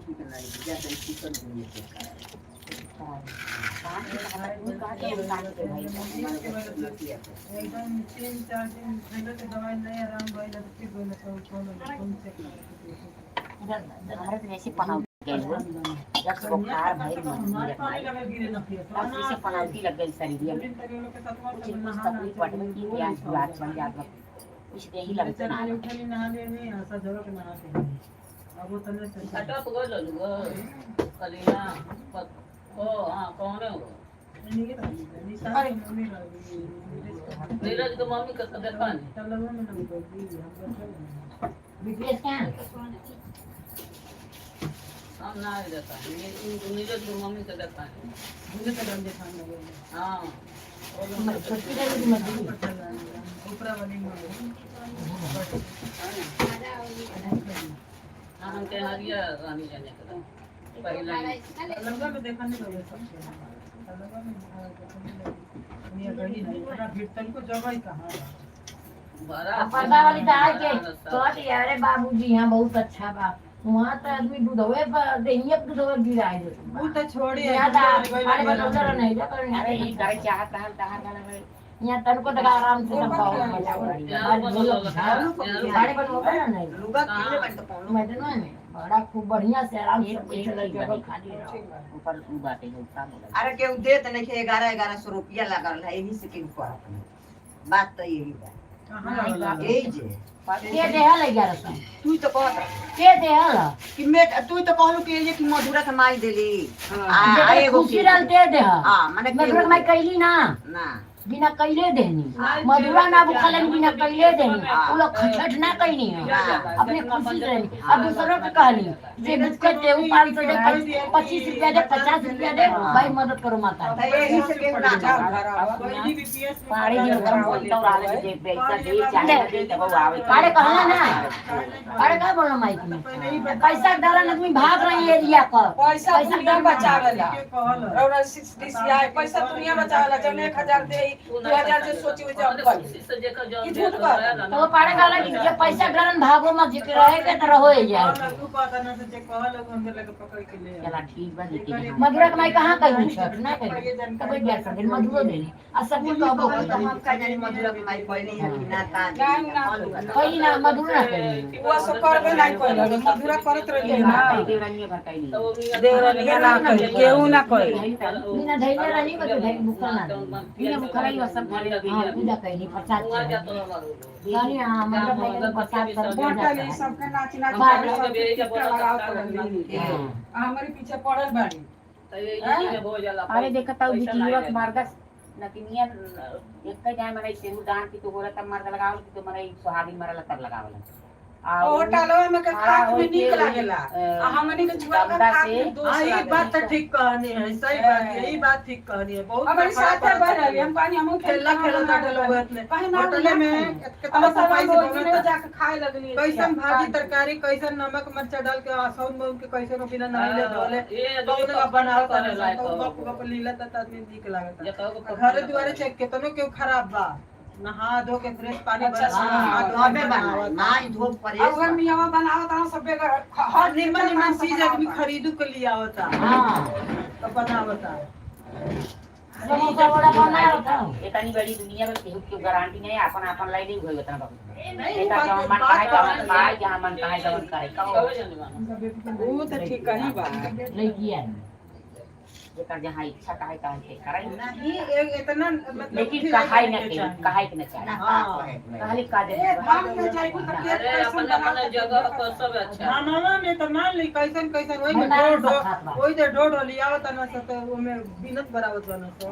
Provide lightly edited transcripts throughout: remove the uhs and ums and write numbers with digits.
ठीक नहीं जैसे चिकन दुनिया के एकदम 3-4 दिन पहले तो दवाई नहीं आराम भइल तो फिर बोले तो कोनो से हमारे तो ऐसे पनाव गई वो जब बुखार भाई ऐसे पनावती लग गई शरीर में कुछ तकलीफ पड़ गई कि प्याज बात बन जाता कुछ दे ही लगता ना उठली नहा लेनी ऐसा जरूरत नहाते अब वो तने से कटा पगो ललुआ कलिया ओ हां कौन है वो अरे नीरज को मम्मी का देखा नहीं तब लोगों में लग गई विदेश क्या हम ना देखा नीरज को मम्मी का देखा मुझे तो डर देखा नहीं हां छोटी वाली मजबूरी ऊपर वाली हम के हरिया रानी जाने का पहला लंबा में देखा नहीं लगे सब लंबा में दुनिया गई नहीं पूरा भीड़ को जगह ही कहां बड़ा पर्दा वाली दाल के कट यारे बाबूजी यहां बहुत अच्छा बा वहां तो आदमी दूधवे पर देहिए दूधवे गिराए दे वो तो छोड़ी याद आ अरे बनोदर नहीं जा कर अरे ई करे चाहत रहल तहार गाना में यहां तन को दगा आराम से सब पाओ साड़े बनोगे ना नहीं लुगा किले बन तो कौन मैदान में बड़ा खूब बढ़िया से आराम से बैठल जगह खाली रहो ऊपर ऊ बाटे होता बोला अरे के देत नहीं के 1100 रुपया लागल है यही से के ऊपर बात तो यही है यही जे के देहल 1100 तू तो कहत के देहल कि मैं तू तो कहलू कि ये कि मधुरा के माई देली आ एगो खुशी डाल दे दे हां माने मधुरा मैं कहली ना ना बिना कैले देनी मधुरा ना बुखलन बिना कैले देनी वो लोग खटखट ना कहनी है अपने खुशी से रहनी अब दूसरों को कहनी जे बुझके दे 500 दे 25 रुपया दे 50 रुपया दे भाई मदद करो माता यही से के ना जा कोई भी बीपीएस पाड़े जी गरम बोलता और आवे जे पैसा दे चाहे दे तब वो आवे पाड़े कहना ना पाड़े का बोलना माइक में पैसा डालन आदमी भाग रही एरिया का पैसा दुनिया बचावेला के कहल रौरा 60 आए पैसा दुनिया बचावेला जब 1000 दे 2000 से सोची हो जब तो पाड़े कहला कि जे पैसा डालन भागो मत जे रहे के तरह होए जाए तू पता ना से जे कहल हम लगे पकड़ के ले चला ठीक बा लेकिन मधुरा के माई कहां कहनी छट ना कहनी तब गया सब दिन मधुरो देनी आ सब कुछ कहबो हम का जानी मधुरा के माई पहले है कि ना ता कोई ना मधुरा ना कहनी वो सब करबे नहीं कोइला मधुरा करत रही ना देवरानी भटकाई देवरानिया ना कहे केहू ना कहे बिना धैर्य रानी को धैर्य भूखा ना बिना भूखा रही सब घरे पूजा कहनी प्रसाद यानी हां मतलब भाई प्रसाद कर बोटली सबके नाच नाच हमारे पीछे पड़ल बाड़ी अरे देखता हूं जीवक मार्गस नकिनिया एक जाय मने सेहू दान की तो होला तब मार्ग लगावल की तो मने सुहागी मरला तब लगावल होटलवा में के खात में निक लागेला हमनी के छुआ का खात में दोस्त ये बात तो ठीक कहनी है सही बात है यही बात ठीक कहनी है बहुत हमारे साथ है बहरली हम पानी हम खेला खेला डाल हुए थे होटल में कितना सफाई से में जाके खाए लगली कैसन भाजी तरकारी कैसन नमक मिर्चा डाल के आसौन में उनके कैसे बिना नहाइले धोले बहुत का बनावत है गप गप लीला त आदमी ठीक लागता घर द्वारे चेक केतनो क्यों खराब बा नहा धो के फ्रेश पानी नाई धो परे अब घर में यवा बनावत हम सब हर निमन निमन चीज आदमी खरीदू के लिया होता हां तो बनावता समोसा बड़ा बना होता इतनी बड़ी दुनिया में केहू की गारंटी नहीं अपन अपन लाई नहीं होई बता बाबू बेटा जहां मन काहे जहां मन काहे जवन करे वो तो ठीक कही बा नहीं किया जेकर जहां इच्छा काहे काहे करे नहीं इतना मतलब लेकिन कहाई न चाहिए हां खाली काजे हम न जाई को तक अपना अपना जगह पर सब अच्छा खाना में तो मान ली कैसन कैसन वही में वही दे डोड लिया होता ना सब वो में बिनत बराबर बना तो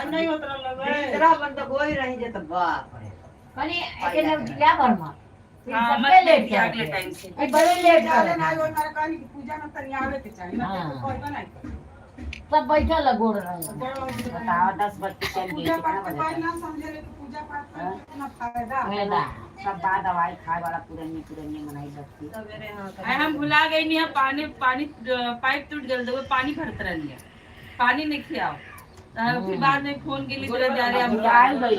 नहीं उतरा लगे तेरा बंदा गोई रही जे तो बाप रे कनी अकेले क्या करना सबके लेट अगले टाइम से बड़े लेट जाले ना वो मारे कानी की पूजा में तनी आवे के चाहिए ना कोई नहीं सब बैठल गोड़ रहे बताओ 10 बजे चल गई पूजा कितना पाठ बजे कोई ना समझे ले तो पूजा पाठ करके कितना फायदा फायदा सब बाद दवाई खाए वाला पुरानी मनाई जाती सवेरे हां हम भुला गई नहीं पानी पानी पाइप टूट गल तो पानी भरत रहनी पानी नहीं खियाओ फिर बाद में फोन के लिए बोला जा रहे हम आए गई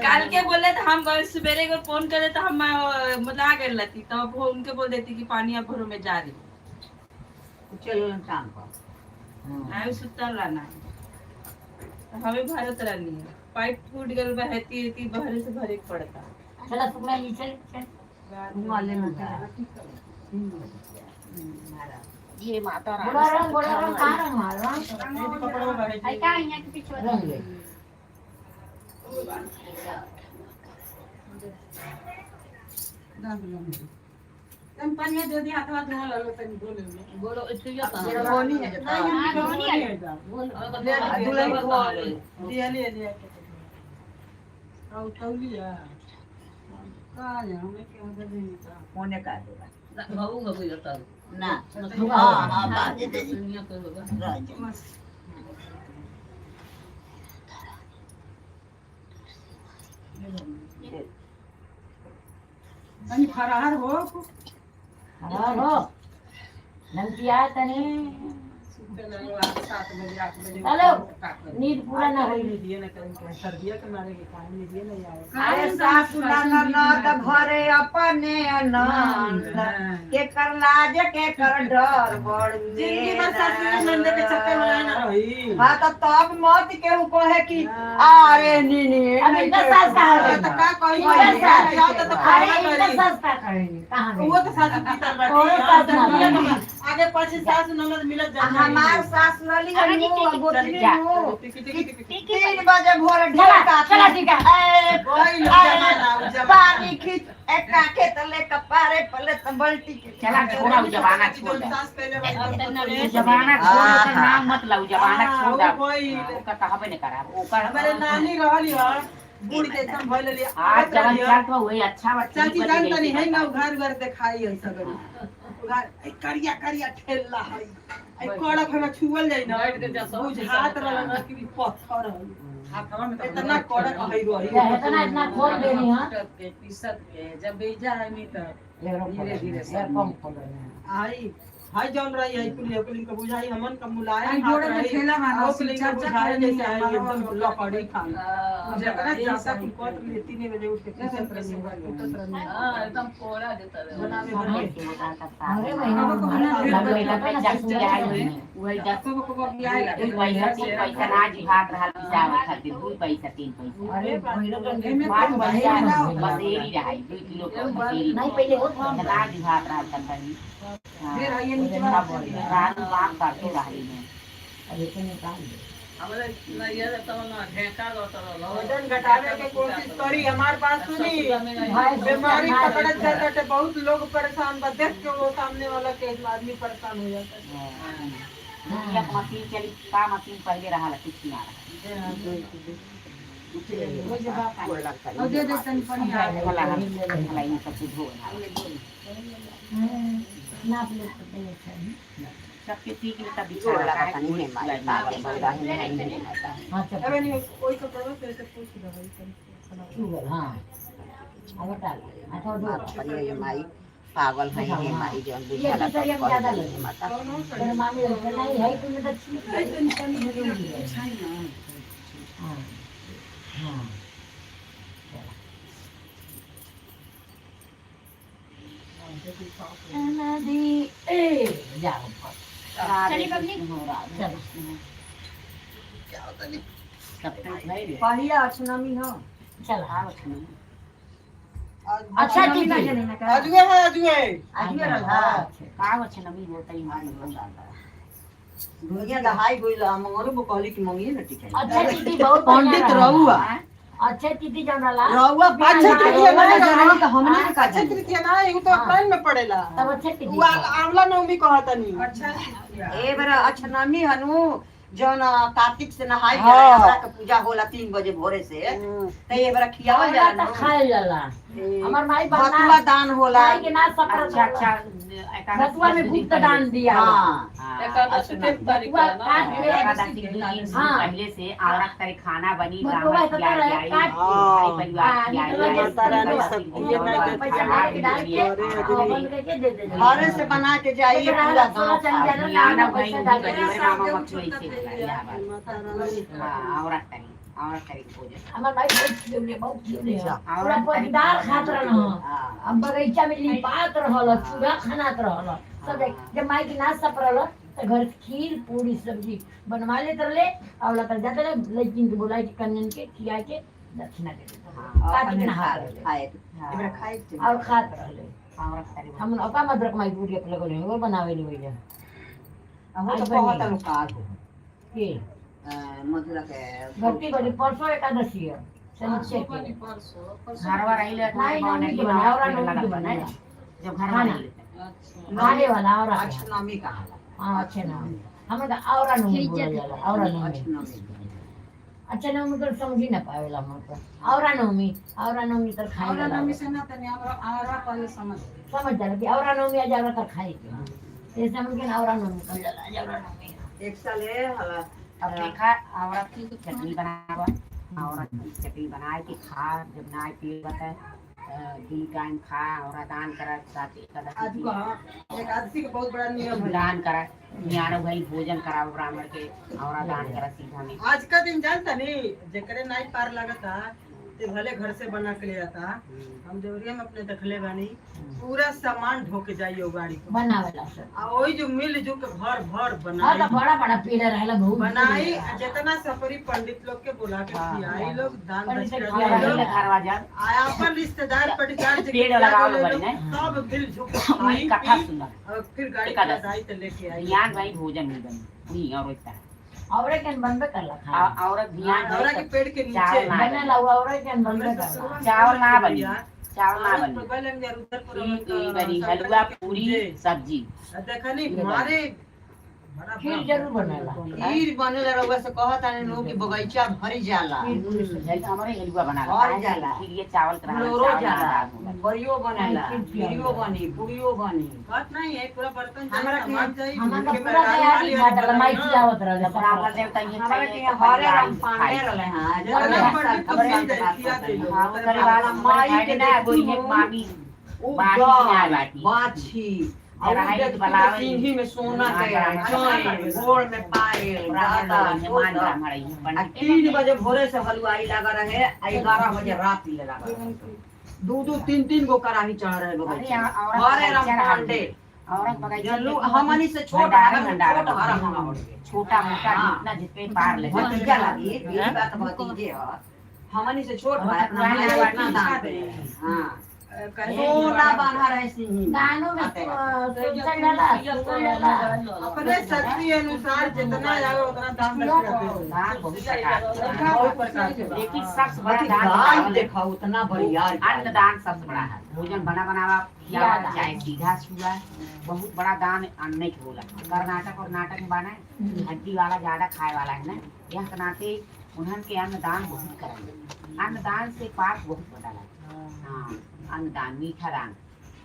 काल के बोले तो हम सवेरे को फोन करे तो हम मतलब आ गए लती तो वो उनके बोल देती कि पानी अब भरो में जा रही चलो काम पर आए सुतल रहना हमें भारत रहनी है पाइप फूट गल बहती रहती बहरे से भरे के पड़ता चला सुना ये चल माले में ये माता बोला रंग कहाँ रंग मारवा आई क्या यहाँ के पीछे रंग ले तुम पानी दे दिया हाथ धो लो तनी बोले बोलो इसलिए शेरवानी है जो दुल्हन को लिया लिया लिया आओ तौलिया का है हमें क्या दे देनी होने का देगा भाऊंगा कोई जाता ना हाँ हाँ बात दे दे दुनिया को होगा राज तनी फरार हो हो नंतिया तने 7 बजे 8 बजे हेलो नींद पूरा ना होई दिए ना कहीं सर्दिया के मारे के काम में दिए नहीं आए अरे सासु ननद घरे अपने अनंत के कर लाज के कर डर बड़ जिंदगी भर सासू नंदे के चक्कर में ना रही हाँ तो तब मत केहू कहे कि अरे नीनी अब इनका सास कहाँ है तो का कही इनका सास जाओ तो अरे खाना इनका करी सास क्या करेंगे कहाँ गई वो तो सासू भीतर और सास ना बैठी बैठी। आगे पीछे सासू ननद मिलत जा हमार सास लली हनु गोतनी जा। हनु टिकी टिकी टिकी 3 बजे भोर चला ढेका चला ठीक है कोई जमाना जमाना पानी खींच एक काके तले कपारे पले तंबलटी के चला छोड़ा वो जमाना छोड़ दे सास पहले ये जमाना छोड़ ओकर नाम मत लाऊ जमाना छोड़ दे कोई ओकर कहबे नहीं करा ओकर हमारे नानी रहली ह बूढ़ के एकदम भइल रही आज जवन चाट हुई अच्छा बच्चा चाची जानता नहीं है ना घर घर दिखाई है सगरी घर करिया करिया ठेला है आई कड़क हम छुअल जाई ना बुझ हाथ रहल ना कि पत्थर है इतना कड़क है रही इतना खोल देनी हां पीसत के जब बेजा है मी तो धीरे धीरे से कम खोल देना आई हाय जौन रही है पुलिया का बुझाई हमन का मुलायम आई जोड़े में ठेला मारा पुलिया का बुझाई जैसे आई एकदम लकड़ी खा जकरा जाता कुल कोट में 3 बजे उठ के पीसत रही हां एकदम कोड़ा देता रहे बनावे बने अरे महीना लगेला पे जासू आई वही जासू पैसा ना जी हाथ रहल पिसावे खातिर 2 पैसा 3 पैसा अरे बात बढ़िया बसेरी रही 2 किलो नहीं पहले होत ना जी हाथ रहल कंपनी फिर ये नीचे रात बात करते रही है अरे तो निकाल दे हमारे नैया तो ना ढेका होता रहा वजन घटाने की कोशिश करी हमारे पास सुनी बीमारी पकड़त जाता है बहुत लोग परेशान बा देख के वो सामने वाला के आदमी परेशान हो जाता है एक मशीन चली का मशीन पहले रहा कुछ ना और दे दे तनी पानी आ भला भला ये सब कुछ हो नाप ले सबके ठीक है तब छोड़ लगा नहीं है मारे पागल बंदा ही नहीं आता हां अबे नहीं कोई तो करो फिर से पूछ दो हां अब डाल अच्छा दो पर ये माई पागल है ये माई जो ये बुझाला तो हम ज्यादा लगे माता तेरे मामी नहीं है तुमने तो ठीक है पानी जरूरी है हां हां नदी ए जाओ चली बबली चलो सब तक नहीं रे पहिया अछनमी हो चल हां अच्छा ठीक है अजुए है अजुए आजुए रहा काम अच्छा नमी होता ही मान लो दुनिया दहाई गइल हमरो को कहली कि मंगी न टिके अच्छा दीदी बहुत पंडित रहुआ अच्छा दीदी जानला रहुआ अच्छा दीदी मैंने जाना तो हमने का अच्छा कृत्य ना ये तो अप्रैल में पड़ेला तब अच्छा दीदी वो आंवला नवमी कहता नहीं अच्छा ए बरा अछनमी हनु जौन कार्तिक से नहाई के हमरा के पूजा होला 3 बजे भोरे से त ए बरा खियावल जाला तो खाए जाला हमार माई बतुआ बना दान होला खाए के ना सफर अच्छा अच्छा बतुआ में गुप्त दान दिया हां एकादशी के तारीख बतुआ ना काट के एकादशी के 2 दिन पहले से औरत करे खाना बनी बतुआ ब्राह्मण ऐसा की आई काट भाई परिवार की निकल आई गया माता रानी सब ये ना के पैसा डाल के डाल के बन के दे दे घरे से बना के जाइए पूरा सोना चल गांव जाना लाना ना भाई पैसा डाल गरीब के मामा मछली से औरत करी पूजा हमार भाई बहुत खिलौने पूरा परिवार खात रहन अब बगीचा में लिपात रहल चूड़ा खानात रहल सब जब माई के नाश्ता परल तो घर से खीर पूरी सब्जी बनवा लेत रहले और लतर जाते रहे लेकिन के बुलाए के कन्यन के खिया के दक्षिणा दे काट के नहा खाए इबरा खाए और खात रहले हम अपा मदरक माई पूरी अपने को ले वो बनावे ली भैया हो तो बहुत अनुकार हो के मधुरा के भक्ति बड़ी परसों एकादशी है शनिचर के घरवा रहिले नहीं नहीं के बना और नहीं बनाया जब घरवा रहिले खाने वाला और अष्टमी का हां अच्छे नाम हमें तो और नहीं बोला जाला और नहीं अष्टमी अच्छा नाम तो समझी ना पावेला हम तो और नवमी तो खाए और नमी से ना तनी हमरा पहले समझ जाला कि और नवमी आ जाला तो खाए के ऐसे हम के और नवमी कर जाला जाला नवमी एक साल है हला अब देखा औरत की चटनी बनावा औरत की चटनी बनाए के खा जब नाय पी बता दिन टाइम खा और दान करा साथ आज को एकादशी के बहुत बड़ा नियम है दान करा न्यारो भाई भोजन कराओ ब्राह्मण के और दान करा सीधा में आज का दिन जानता नहीं जेकरे नाई पार लगता ते भले घर से बना के ले आता हम देवरिया में अपने दखले बानी पूरा सामान ढो के जाइयो गाड़ी को बनावेला सर आ ओई जो मिल जो के भर भर हां बनाई तो बड़ा पेड़ रहला बहुत बनाई जितना सफरी पंडित लोग के बुला के खियाई लोग दान पंडित दक्षिणा खियाई दिए लोग। लोग घरवा जा आया अपन रिश्तेदार पटिकार जे पेड़ लगाओ लो बड़ी ना। सब मिल जो के खाई कथा पी सुंदर और फिर गाड़ी एकादशी। का दाई ते लेके आई ध्यान भाई भोजन नहीं बनी नहीं और इतना औरे के बनबे करला खा औरत ध्यान औरा के पेड़ के चावल नीचे ना बनेला औरे के बनबे करला चावल ना बनी चावल ना बनी पहले हम यार उधर पर ई बनी हलवा पूरी सब्जी देखा नहीं मारे बड़ा खीर जरूर बनेला खीर बनेला रउआ से कहत आने लोग की बगीचा भरी जाला हमारे हलवा बना और जाला। फिर ये चावल करा लोरो जाला बरियो बनेला खीरियो बनी पूरियो बनी बात नहीं है पूरा बर्तन हमरा के- सामान चाहिए हमार भूखे का पूरा तैयारी बैठा घाट माई खिलावत रहला ब्राह्मण देवता ये हमारे चाहिए के हरे राम पांडे रहले हां जरा जरा पंडित को मिल जाए खिया दे लो हाँ, वो करे वाला माई के ना गोरी में मामी बाटी ना बाटी बाछी और और हाइट देख बलावे। सिंही में सोना के हाँ, चोई गोड़ में पायल ब्राह्मण गाता लोग मेहमान गोता। ब्राह्मण ही आ पंडित 3 बजे भोरे से हलवाई लगा रहे आ 11 बजे रात ले लगा रहे। दो 3 गो कराही चढ़ रहे लोग अरे औरत हरे राम बगीचा पांडे औरत बगीचा जल्लू में हमनी से छोट भंडारा है भंडारा छोट हरा हाँ, हम छोटा मोटा हाँ। जितना जितने पार ले भतीजा लगी यही बात भतीजे है हमनी से छोट है अपना पुराने माई वाली इतना दान शादी। करे हां कहीं सोना बांधा रहे सिंही दानो में सोचल जाला अपने शक्ति अनुसार जितना आवे उतना दान दक्षिणा दे दान बहुत बहुत प्रकार के लेकिन सबसे बड़ा बाकी दान दान चावल है। देखा उतना बढ़िया अन्नदान सबसे बड़ा है भोजन बना बनावा या चाहे सीधा छुआ बहुत बड़ा दान अन्न के बोला कर्नाटक और नाटक में बना है हड्डी वाला ज्यादा खाए वाला है ना यह के नाते उन्हन के अन्नदान बहुत करेंगे अन्नदान से पाप बहुत बदला हाँ अन्नदान मीठा दान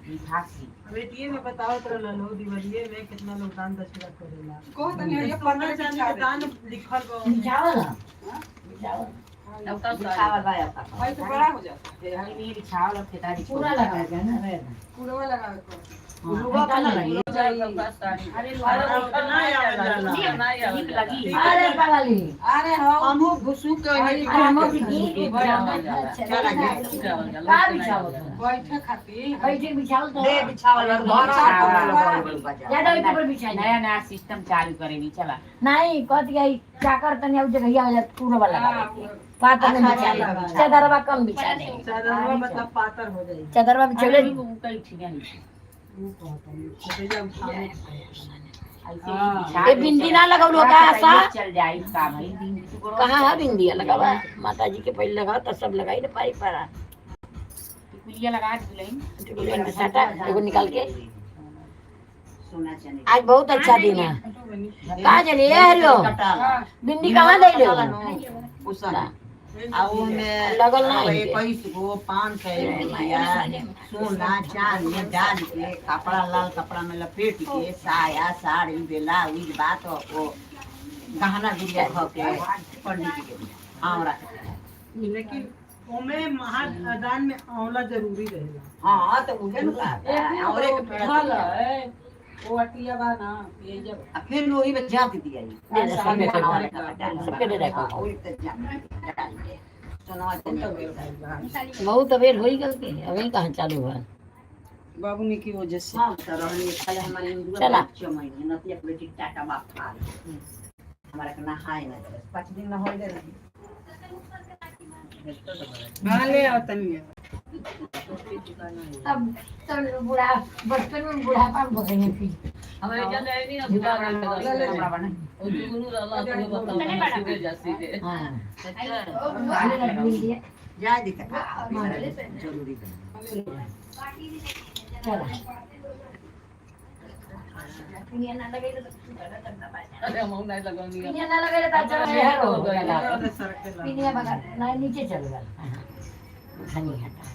मिठासी बेटिए में बताओ तो लो दिवालिये में कितना लोग दान दक्षिणा करेला को ये पंद्रह चांदी के दान लिखल बा चावल चावल दिखावा गया था भाई तो बड़ा हो जाता है ये बिछाओ लोग केतारी पूरा लगा के ना रे पूरा लगावे को उलुआ का ना लगी अरे उतना ही आवे जाला ठीक लगी अरे पगली अरे हो हमहु घुसु के अरे हम की का बिछावत बैठे खातिर बैठे बिछावत तो दे बिछावल ज्यादा ऊपर बिछाई नया नया सिस्टम चालू करेगी चला नहीं कहत गई चाकर तने अब जगह वाला पूरा वाला पातर में बिछा दे चदरवा कम बिछा दे चादरवा मतलब पातर हो जाई चदरवा बिछौले कई ठीक है वो कहता है छोटे उठाने ये बिंदी ना लगौलो का आशा चल जाई का भाई कहां है बिंदी लगावा माता जी के पहले लगा तो सब लगाई ना पाई पर कुलिया लगा दिलाई साटा एगो निकाल के सोना चने आज बहुत अच्छा दिन है कहां चले हरियो बिंदी कहां दे लो उसना आउ में लगल ना 21 गो 500 रुपया सोना चांदी डाल के कपड़ा लाल कपड़ा में लपेट के साया साड़ी ब्लाउज बात ओ गहना गुड़िया ख के पंडित जी के आंवरा लेकिन ओमे महादान में आंवला जरूरी रहेगा हां तो उहे नु और एक पेड़ वो अटिया बा ना ये जब आ फिर वही में जात दिया सबके दे देखो वही तो जात डाल दे सोनवा चल बहुत अबेर होई गल के अभी कहाँ चालू हुआ बाबूनी की वजह से हां तो रहनी खाली हमारे हिंदू चला। बच्चे महीने न एक बेटी टाटा बाप खा हमारा के नहाए ना 5 दिन न होई दे रही ले आओ तनी अब तो बूढ़ा बचपन में बुढ़ापा में भगेंगे फिर हमारे जगह है नहीं अब कपड़ा बना और गुरु रला तो बताओ सीधे जा सीधे हाँ जाए दिखा जरूरी चला अरे हम नहीं लगाऊंगी पिनिया ना लगे तो चलो है रो सरक पिनिया बगा ना नीचे चल गया धनी हटा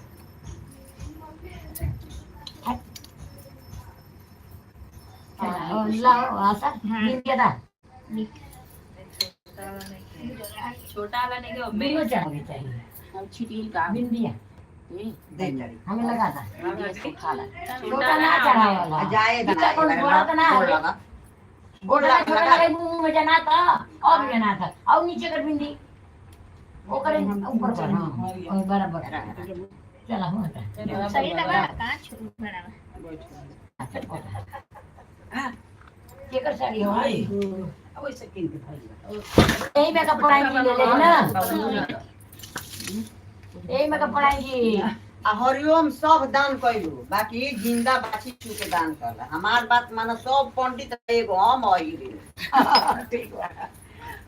लाओ आशा पिनिया दा छोटा वाला नहीं के बिल्लो चाहिए चाहिए अब छिटिल का बिंदिया दे चली हमें लगा था खा ला छोटा ना चढ़ा वाला जाए इतना कौन बड़ा तो ना है लगा गोड़ा छोटा लगे मुंह में जना था और जना था और नीचे कर बिंदी वो करे ऊपर कर हां बराबर चला हो था सही लगा कहाँ छोड़ बना के कर साड़ी हो अब ऐसे किन के भाई यही में कपड़ा की ले ले ना यही में कपड़ा की आ हरिओम सब दान कइलू बाकी जिंदा बाची चू के दान करला हमार बात मानो सब पंडित एगो हम आई रे ठीक बा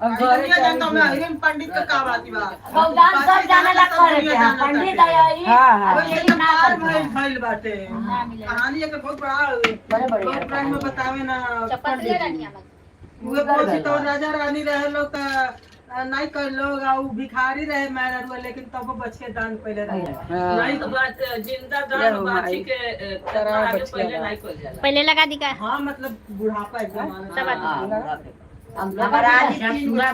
अब घरे जाता मैं हिरन पंडित का का बात बा गौदान सब जाने ला करे के हैं। पंडित आई हां अब ये ना कार करते हैं। भइल बाटे कहानी एक बहुत बड़ा बड़े बड़े बहुत प्राइम में बतावे ना चप्पल ले रानी हम उहे पोछी तो राजा रानी रहे लोग का नहीं कर लोग आ उ भिखारी रहे मैरर लेकिन तब बच्चे दान पहले रहे नहीं तो बात जिंदा दान बाची के आगे पहले नहीं कर जाला पहले लगा दी का हां मतलब बुढ़ापा एकदम सब हमारा आज पूरा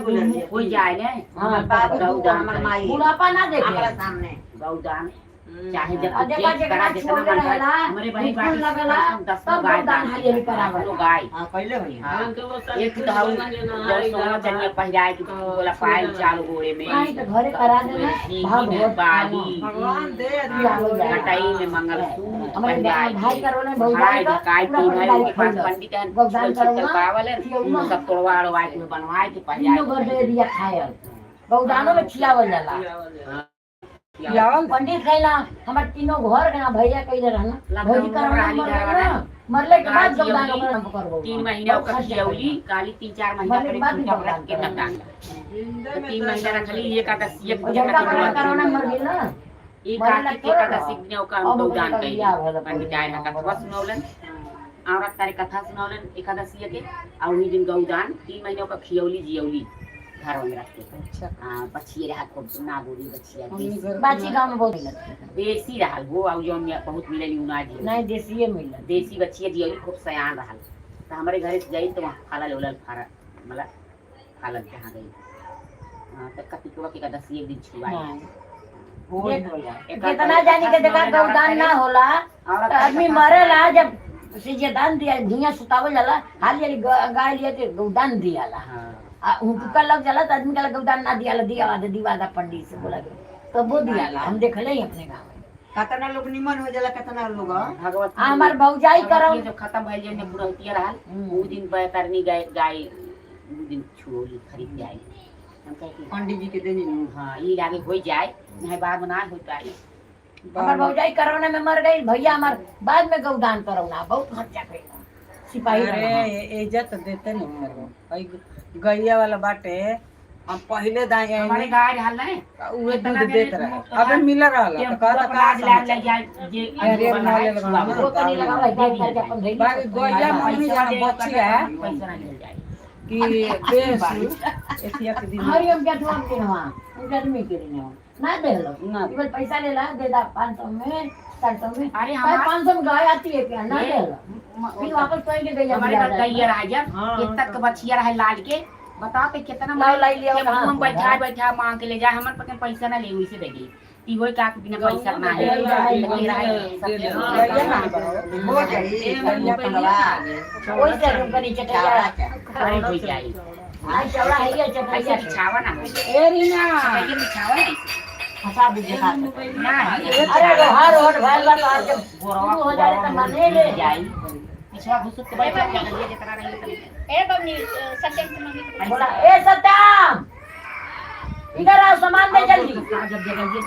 हो जाए ने हां बाबू हमर माई बुढ़ापा ना देखे हमारा सामने गौदान चाहे जब देखा जगह छोड़ दे रहेला हमारे बहन बिल्कुल लगला तब गौदान हाजिर करावल गाय हां पहले हुई एक दाऊ जब सोना चनिया पहिराए कि बोला पायल चालू गोड़े में नहीं तो घरे करा देना भाग बहुत बाली भगवान दे कटाई में मंगलसूत्र हमारे पहिराए भाई करो ने भौजाई का काय पूरा की है पंडाई के पास खोल पंडित है गौदान करो ना पावल है सब तोड़वा वाए के बनवाए के तीनों पहिराए घर दे दिया खायल गौदानो में खिलावल जाला खिलावल पंडित कहला हमार तीनों घर के भैया कइले रहना भौजी करौना रानी मरले घरवाला। ना मरले के बाद गाजी गौदान होली, ओकरा करबो 3 महीना ओकर खियौली काली 3-4 महीना मरले करे के बाद पूजा भी रख के गौदान तब डाल 3 महीना रखली एक एकादशी एक और जब का करौना मर गेल ना एक कार्तिक के एकादशी ने ओकर अब गौदान ओकर कइली बियाह भेल। पंडित आए ना कथा सुनौलन औरत तारे कथा सुनौलन एकादशी के आ उन्हीं दिन गौदान 3 महीने ओकर खियौली जियौली घर में रख के अच्छा हां बचिए रहा को ना बोली बचिया बाची गांव में बहुत मिलत देसी रहल वो और जौन में बहुत मिलेली उना जी नहीं देसीए मिलत देसी बच्चिया जियौली खूब सयान रहल तो हमारे घरे से गई तो वहाँ खाला लोलल फारा मतलब खाला जहाँ गई तो कतिकवा के एकादशी एक दिन छुआई कितना जानी के जगह गौदान ना होला तो आदमी मरेला जब से जे दान दिया धुइयां सुतावल जाला हाली गाय लिए के गौदान दियाला हाँ आ हुक्का लग जाला तो आदमी का गौदान ना दियाला दिवादा पंडित से बोला के तो वो दियाला हम देखले ही अपने गांव में कतना लोग निमन हो जाला कतना लोग भगवत हमार भौजाई करौ जब खत्म भइल जे ने बुढ़तिया रहल वो दिन बैतरनी गाय वो दिन छुओली खरीद के आई हम कहे कि पंडित जी के देनी हाँ ये आगे हो जाए नहीं बाद में ना हो पाई हमार भौजाई करौना में मर गई भैया हमार बाद में गौदान करौना बहुत खर्चा कइला सिपाही अरे रहना। इज्जत देते नहीं करो भाई गैया वाला बाटे हम पहले दाए हमारे गाय रहल नहीं उहे दूध देत रहे अबे मिल रहल तो कहता का ले जाए जे अरे ना ले लगा वो तो नहीं लगा भाई गाय करके अपन धइली बाकी गैया मम्मी जहाँ बच्ची है पैसा ना ले जाए कि बेस एथिया के दिन हरिओम के धोम के वहां उनके आदमी के ने ना दे लो ना केवल पैसा ले ला दे दा 500 में 700 में अरे भाई हमारे 500 में गाय आती है क्या ना दे लो फिर वापस कोई के गैया हमारे दिया घर जाता गैया है। रहा जब हाँ। कितना के बचिया रहा लाल के बताओ तो कितना लाओ लाई लिया हम कहाँ? बैठा बैठा मांग के ले जा हमर पके पैसा ना ले वैसे देगी ई होई का के बिना पैसा ना है हो जाई बढ़िया पलवा कोई से रूम का नीचे चावड़ा चढ़ा अरे हो जाई आई चौड़ा है ये चढ़ा ऐसे बिछावा ना ए रीना ये बिछावा ना फसा दीजिए हाथ ना अरे रोहार रोड भाई बात आज गोरवा हो जाए तो माने ले जाई पिछवा घुसत के बैठ जा ये जतरा रही ए बबनी सत्यम से मम्मी को बोला ए सत्यम इधर आओ सामान दे जल्दी जब जगह ये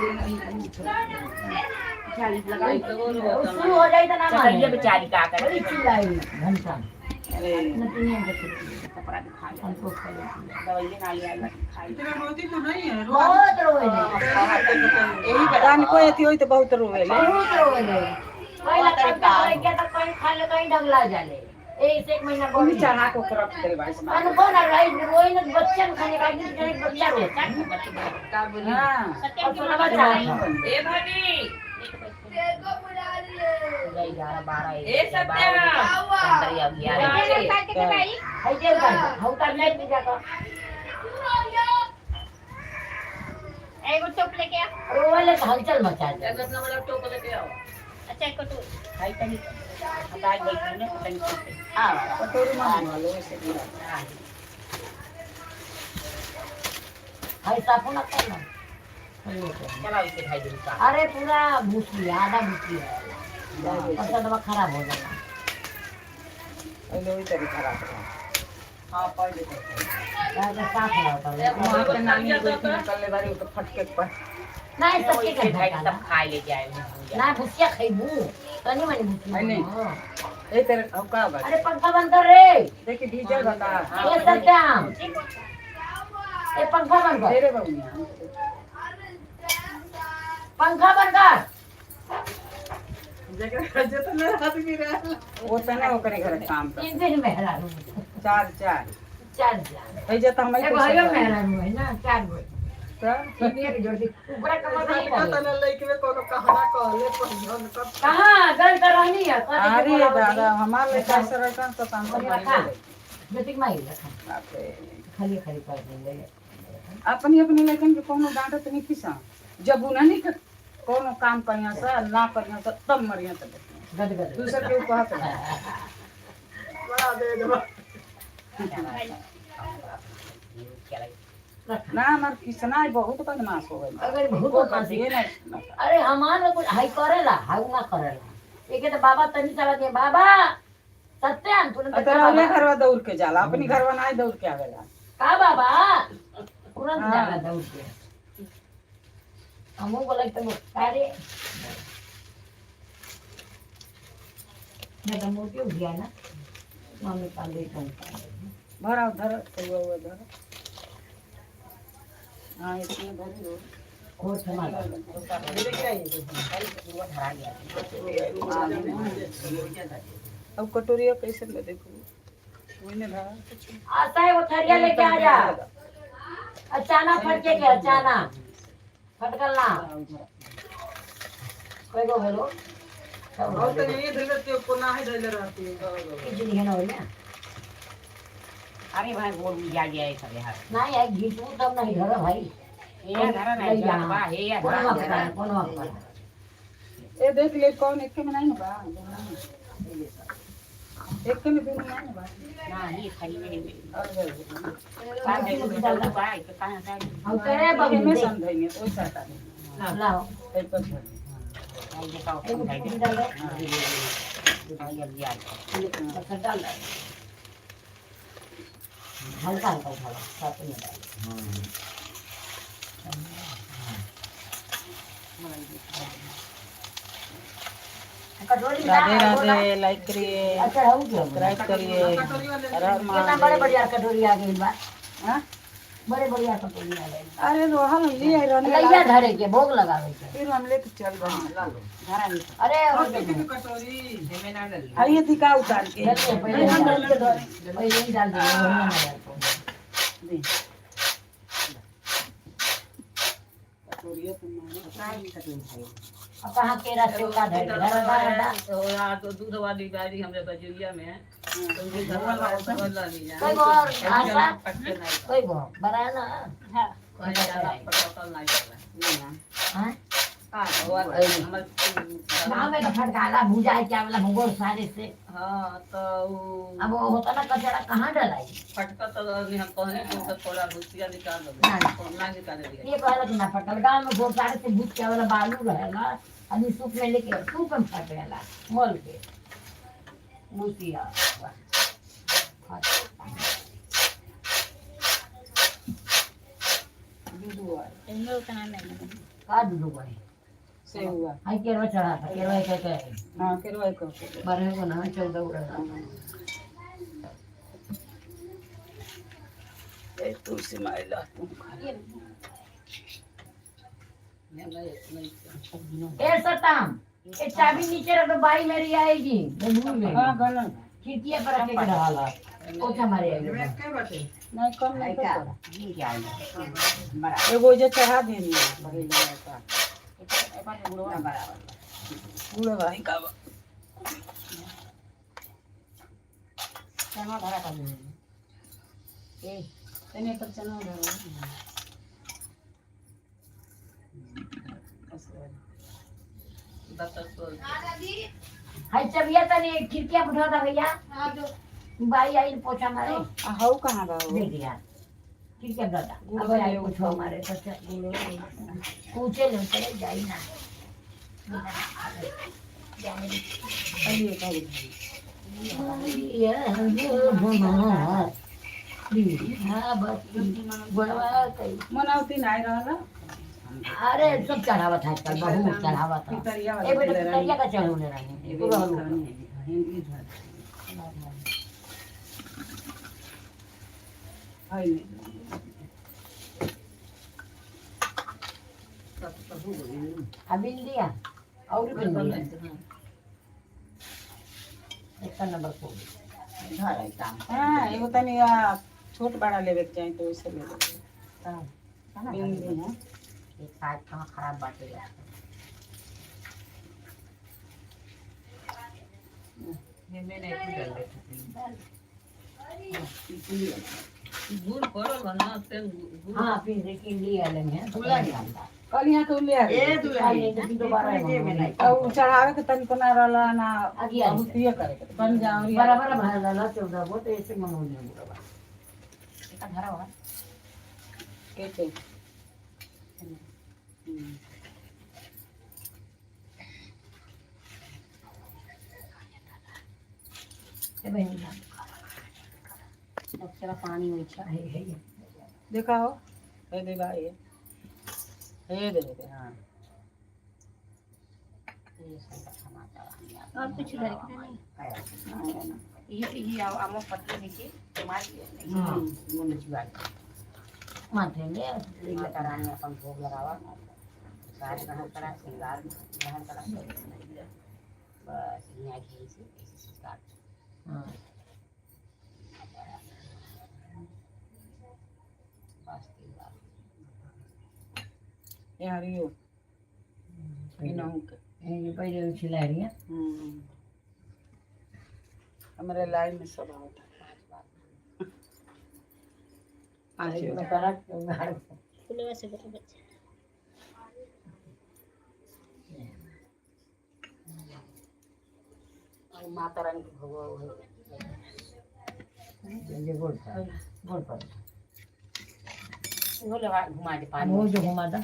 40 लगाई शुरू हो जाए तो ना चलिए माने बेचारी का करे बड़ी चिल्लाई घंटा अरे नतीजे देखो कपड़ा दिखा दवाई ना लिया खाई इतना रोती तो नहीं है बहुत रोए यही रान को एती होई तो बहुत रोवे ले बहुत रोए पहला काम क्या तो कहीं खा ले कहीं ढगला जाले एक महीना कोई बोली चढ़ा को रख दे भाई मन को ना रही रोई न बच्चन खाने का एक बच्चा रोता है का बोली हां और सुनवा चाहिए ए भाभी गई 11 12 ए सत्यम 15 या 11 के भाई है जे का हम कर ले भी जाकर एगो टोप लेके आ रोले हलचल मचा दे अपना वाला टोप लेके आओ अच्छा एक कटोरी खाई तनी हटाई बैठ ने तनी हां कटोरी में वालो ऐसे है साफो ना करना चला इसे खाई दे का अरे पूरा भूसी आधा भूसी है और दवा खराब हो जाएगा पहले वही तरी खराब हां पहले राजा साफ होता है वहां पे नानी को निकलने वाली तो फटके पर नहीं सच्ची इसे कर खाई सकता सब खाई ले जाए ना भूसिया खाइबू तनी मनी भूसी नहीं। ए तेरे अब का बात अरे पंखा बंद कर रे देखी डीजल बता ये सत्यम ये पंखा बंद कर तेरे बाबू पंखा बंद कर जगह जितना आदमी रहे वो तने ओकरे घर काम कर 3 दिन मेहरा रूम चार चार 4 जान ए जता हम ए भाइयों मेहरा रूम है ना 4 गो का तीन एक जोड़ी ऊपर कमर नहीं पता कर न लइके में कोनो कहना कहले पर कब कहां गल करानी है अरे दादा हमार लेका सरकन तो काम कर रखा रही जतिक माई रखा खाली खाली कर देंगे अपनी अपनी लेकिन कोनो डांटत नहीं किसा जब उन्हें नहीं कोनो काम करिया सा ना करिया सा तब मरिया तब गद गद दूसर के कहत बड़ा दे दो ना हमार किसना बहुत बदमाश हो गई अगर को बहुत कर फंसी दिए ना अरे हमार कुछ हाई करेला हाउ ना करेला एक तो बाबा तनी चला दे बाबा सत्यम तुरंत तेरा वाले घरवा दौड़ के जाला अपनी घरवा ना दौड़ के आवेला का बाबा तुरंत जागा दौड़ के हमू बोले तो अरे मैं तो मोटी हो गया ना मम्मी पाले कौन भरा धर तो वो धर हां इसमें धर दो और संभाल अब कटोरिया कैसे ले देखो वही ने धरा आता है वो थरिया लेके आ जा अचानक फटके के अचानक फटकलना कोई को बोलो और तो ये धैले ते को ना है धैले रहती है इजली है ना हो ना अरे भाई बोल जा गया है सब यार नहीं है घीचू तब नहीं घर भाई ये धरा नहीं जा बा हे या कौन धरा वक्त ए देख ले कौन एक में नहीं बा एक में भी नहीं बा ना ये खरी में और धर का दे दो भाई तो कहां से हम करे दे बाबू में दे समझाएंगे ओई साता नहीं लाओ एक पर धर आई देखो एगो भाई फूटी डाल दे जल्दी आ अच्छा डाल दे हल्का हल्का उठा साथ में डाल कटोरी राधे राधे लाइक करिए अच्छा हो गया सब्सक्राइब करिए हर हर कितना बड़े महादेव बढ़िया कटोरी आ गई बा हाँ? बड़े बढ़िया कटोरी आ गई अरे रोहन ले आई रहने लैया धरे के भोग लगावे के फिर हम लेके चल रहे हैं ला लो धरा नहीं अरे हो कटोरी में ना डल आइए दिखा उतार के जल्दी पहले हम डाल के दो पहले ही डाल दो बढ़िया ना यार दे कटोरिया तो माने अब कहां केरा से का धरे धरा धरा तो यार तो दूध वाली गाड़ी हमरे बजुरिया में है तो ये धरवा वाला नहीं है कोई और आशा कोई गो बनाना हां कोई ज्यादा पटोकल नहीं कर रहा हां गाँव में तो फटकाला भूजा है क्या वाला भूगोल सारे से हाँ तो अब वो होता ना कचरा कहाँ डलाई फटका तो अभी हम कहने को तो थोड़ा भूसिया निकाल दो ना निकाले दिया ये कहला कि ना फटल गाँव में बहुत सारे से भूज के वाला बालू रहेला आदमी सूप में लेके सूप में फटेला मोल के भूसिया इन लोग का नहीं का दूध भाई से हुआ आई केरवा चढ़ा था केरवा कहते हैं हाँ करवाए को बारह को ना 14 उड़ा तुलसी माइला तुम ए सताम ये चाबी नीचे रख दो बाई मेरी आएगी मैं भूल गई हाँ गलत खिड़किया पर रख के डाला ओछा मारे आएगी नहीं कम नहीं क्या? कर ये क्या है बड़ा एगो जे चढ़ा देनी बड़ी लगा बराबर पूरा भाई का चना भरा कर दे ए तने पर चना धरो हाय चबिया तने खिड़किया बुझा दा भैया बाई आई पोछा मारे हाउ कहां बा दे दिया खिड़किया दादा अब आई पोछा मारे तो पूछे ले चले जाई ना अली का मनावती नहीं रहला अरे सब चढ़ावा था आजकल बहुत चढ़ावा था पितरिया ए बेटा पितरिया का चढ़ाने रहे पूरा हाय अभी दिया और भी दिया इसका नंबर को घर है काम हां एगो तनी छोट बड़ा लेवे के चाहि तो उसे ले ले हां बिंदी है एक साइड का खराब बात है ये मैंने एक डाल दे गुड़ पड़ल बना तेल हां फिर लेकिन लिया लेंगे खुला जाता कल यहाँ तो ले ए दुल्हन दोबारा और चढ़ावे के तनी कोना रहला ना आगे आ बहुत ये करे के बन जाओ बराबर भर डाला 14 वो तो ऐसे मंगो नहीं होगा इसका भरा होगा के ए बहन अक्सर पानी में है देखा हो ए दे भाई ए दे हां ये सब समाचार और कुछ घर का नहीं ये आमो पत्ते नीचे तुम्हारी हां मुंडे जुआ माथे ले माता रानी अपन भोग लगावा साज ग्रहण करा श्रृंगार ग्रहण करा बस यहाँ घी से ऐसे स्टार्ट हां बस 3 बार यार यो इनहु के ये पहले खिला रही है हमारे लाइन में सब होता 5 बार करा फुलवा से बड़ा बच्चा और माता रानी के भोग ये गोल पर वो लगा घुमा दे पानी वो जो घुमा था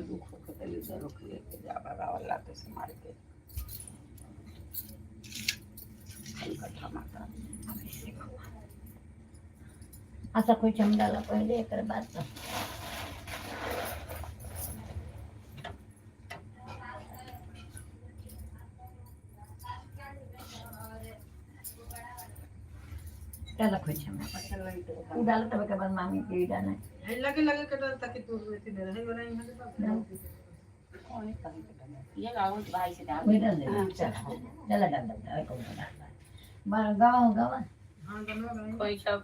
दुख हो के लिए से रोक लेके जा बाबा वाला के से मार के कथा माता ऐसा कोई चमडाला पहले एक बात तो डाला कोई चमड़ा डाला तब के बाद मांगे के डाला लगे लगे के ताकि तू वैसे दे रहे बनाई है कौन कहीं पे ये गाँव भाई से डाल वही डाल दे चल डाला डाल दे कौन डाल बार गाँव गाँव हां दोनों पैसा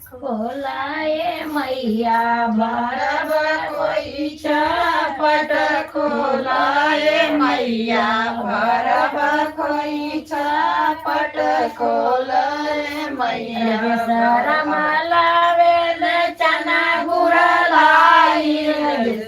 खोलाए मैया भरब कोई छापट खोलाए मैया भरब कोई छापट खोलाए मैया शरम लावेल चना गुड़ लाई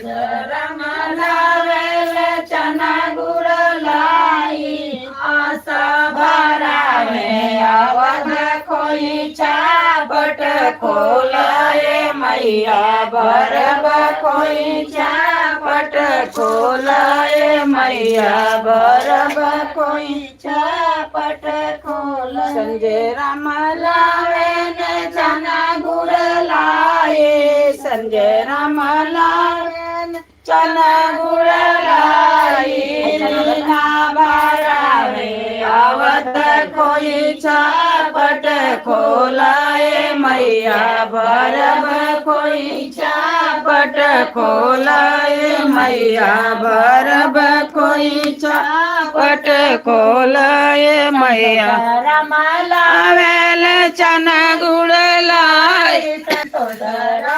शरम लावेल चना गुड़ लाई आशा भरावे अवध कोई छापट खोलाए मैया भरब कोई छापट खोलाए मैया भरब कोई छापट खोला संजय राम लावे न चना गुड़ लाए संजय राम लावे न चना गुड़ लाई लीला भरावे अवध कोई छापट खोलाए मैया भरब कोई छापट खोलाए मैया भरब कोई छापट खोलाए मैया रमलावेल चना गुड़ लाई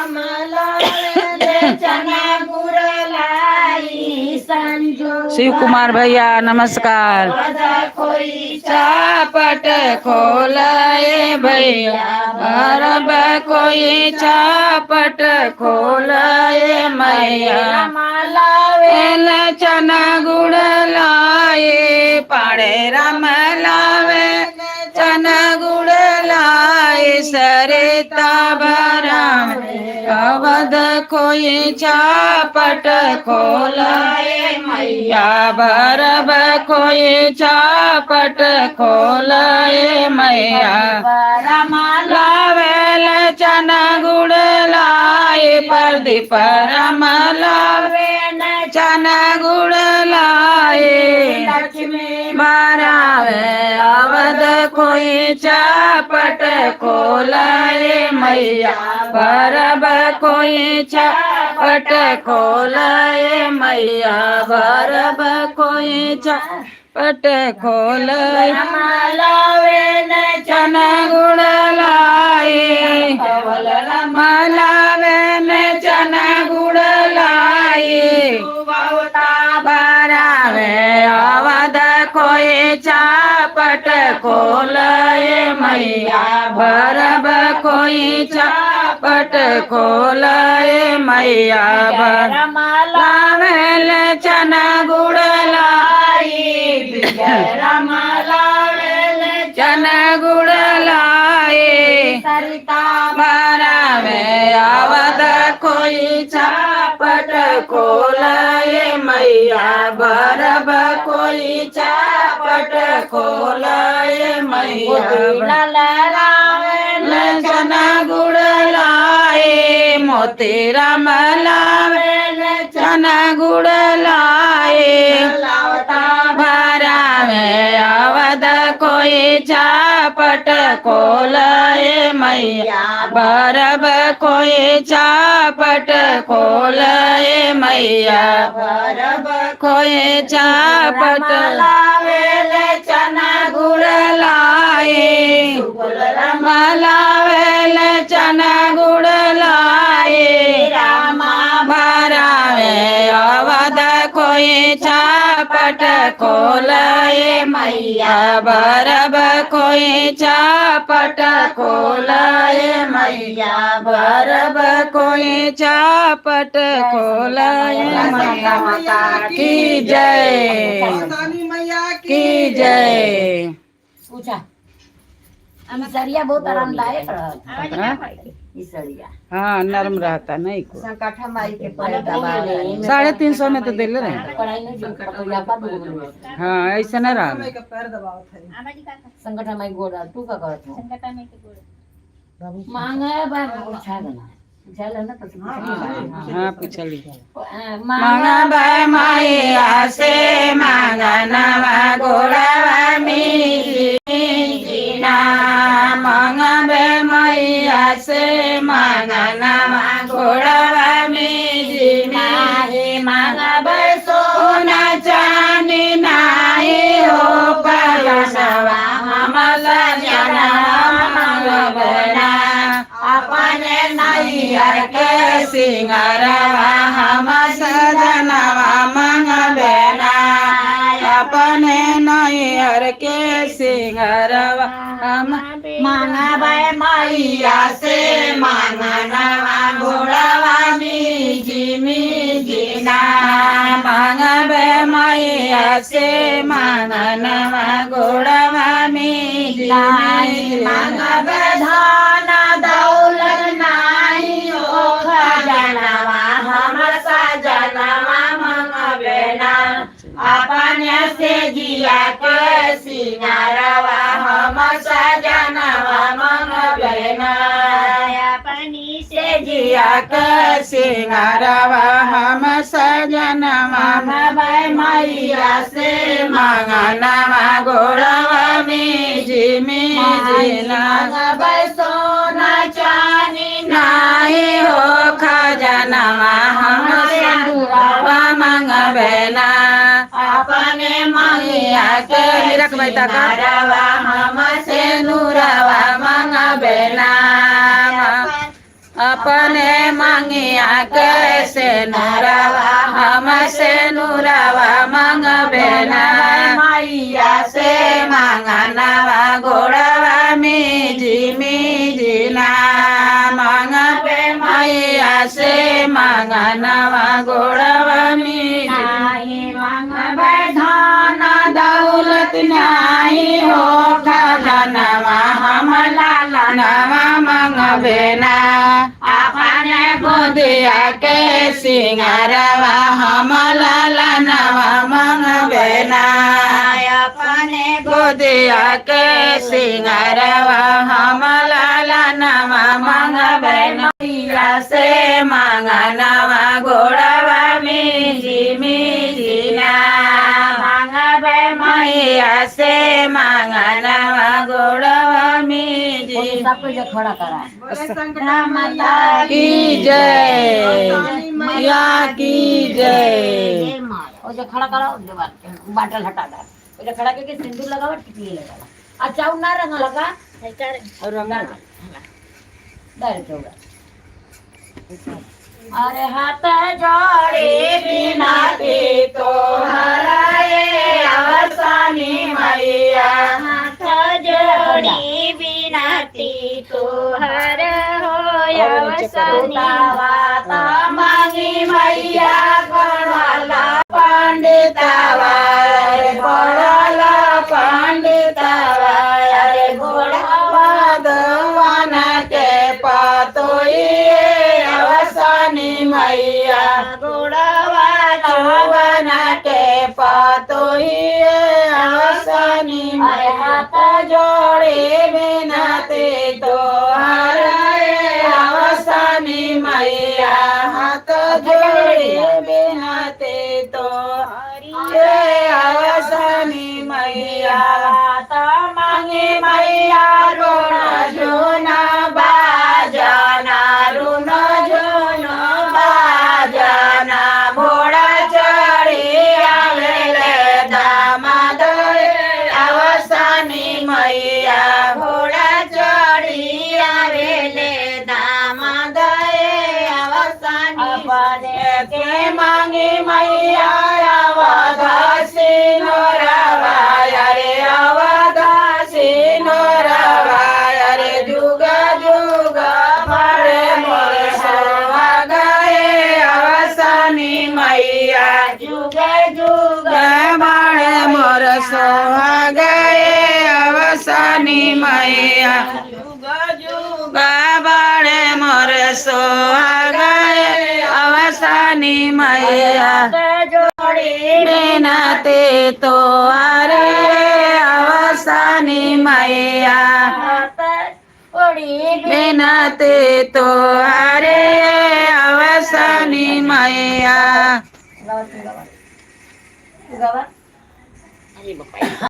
रमलावेल चना गुड़ लाई संजू शिव कुमार भैया नमस्कार। कोई छापट खोलाए भैया भरब कोई छापट खोलाए मैया लावेल चना गुड़ लाए पाड़े राम लावे चना गुड़ लाए सरिता भराम अवध कोई छापट खोलाए मैया भरब कोई छापट खोलाए मैया लावेल चना गुड़ लाए प्रदीप राम लावे चना गुड़ लाए लक्ष्मी भरावे अवध कोई छापट खोलाए मैया भरब कोई छापट खोलाए मैया भरब कोई छापट खोलाए लावे न चना गुड़ लाए लावे न चना गुड़ लाए भरावे अवध कोई छापट खोलाए मैया भरब कोई छापट खोलाए मैया लावेल चना गुड़ लाई लावेल चना गुड़ लाए सरिता भरावे अवध कोई छापट खोलाए मैया भरब कोई छापट खोलाए मैया लावेल चना गुड़ लाए मोती राम लावेल चना गुड़ लाए भरावे अवध कोई छापट खोलाए मैया भरब कोई छापट खोलाए मैया भरब कोई छापट लावेल चना गुड़ लाए लावेल चना गुड़ लाए रामा भरावे अवध कोई छापट खोलाए मैया भरब कोई छापट खोलाए मैया भरब कोई छापट खोलाए मैया माता की जय मैया की जय। पूछा सरिया बहुत आरामदायक रहता ई सरिया हाँ नरम रहता नहीं को संकठा माई के पैर दबा 350 में तो दिल रहे। पढ़ाई नहीं जो पकड़िया पा दो हाँ ऐसा न रहा के पैर दबावत है संगठन में गोड़ा तू का करत हो संगठन में के गोड़ मांगे बा पूछा देना पूछा लेना तो पूछा हाँ पूछली मांगा बा माई आसे मांगा नवा गोड़ा मी जीना मांगा बे माई आसे मांगा नवा गोड़ा मी जीना मांगा बे सोना चांदी नाई हो परसवा हमला जाना मांगा बना सिंगारवा हम सजनवा मंगबेना अपने नैहर के सिंगारवा हम मंगबे मैया से मंगनवा घोड़वा मीजी मीजी ना मंगबे मैया से मंगनवा घोड़वा मीजी मंगबे धन दौलत नाही ओ खजनवा हम सजनवा मंगबे ना अपने से जिया के सिंगारवा हम सजनवा मंगबे ना अपनी से जिया के सिंगारवा हम सजनवा मंगबे मैया से मंगनवा घोड़वा मीजी मीजी ना मंगबे सोना चांदी नाही हो खजनवा हम सिंदूरवा मंगबे ना अपने मैया के रखबै तक सिंगारवा हम सिंदूरवा मंगबे ना अपने मंगिया के सिंदूरवा हम सिंदूरवा मंगबे ना मैया से मंगनवा घोड़वा मीजी मीजी ना मंगबे मैया से मंगनवा घोड़वा मीजी मंगबे धन दौलत नाही हो खजनवा हम लालनवा मंगबे ना अपने गोदिया के सिंगारवा हम लालनवा मंगबे ना अपने गोदिया के सिंगारवा हम लालनवा मंगबे मैया से मंगनवा घोड़वा मीजी मीजी ना मंगबे मैया से मंगनवा घोड़वा मीजी सब कुछ खड़ा करा बोले संकट माता की जय मैया की जय और जो खड़ा करा बाटल हटा दे वो खड़ा करके सिंदूर लगावा टिकली लगावा अच्छा और ना रंग लगा और रंगा डाल चौड़ा अरे हाथ जोड़े बिनाती तो हराए अवसानी मैया हाथ जोड़ी बिनाती तो हर हो अवसानी वाता मांगी मैया पढ़ला पंडितावा पढ़ला पंडितावा अरे घोड़ावा दवान के पतोई मैया घोड़ावा दवान के पतोई अवसानी हाथ जोड़े बिनाते तो हराए अवसानी मैया हाथ जोड़े बिनाते तो हरिए अवसानी मैया तो मांगे मैया रोना जोना बाजाना रोना जोना बाजाना घोड़ा चढ़ी आवेले दामाद अवसानी मैया घोड़ा चढ़ी आवेले दामाद अवसानी अपने के मांगे मैया अवधासी नोरावा रे अवधासी नोरावा रे जुग जुग बड़े मोर सोहागाए अवसानी मैया जुग जुग बड़े मोर सोहागाए अवसानी मैया जुग जुग बड़े मोर सोहागाए अवसानी मैया जोड़ी नाते तो अरे अवसानी मैया बिनाते तो अरे अवसानी मैया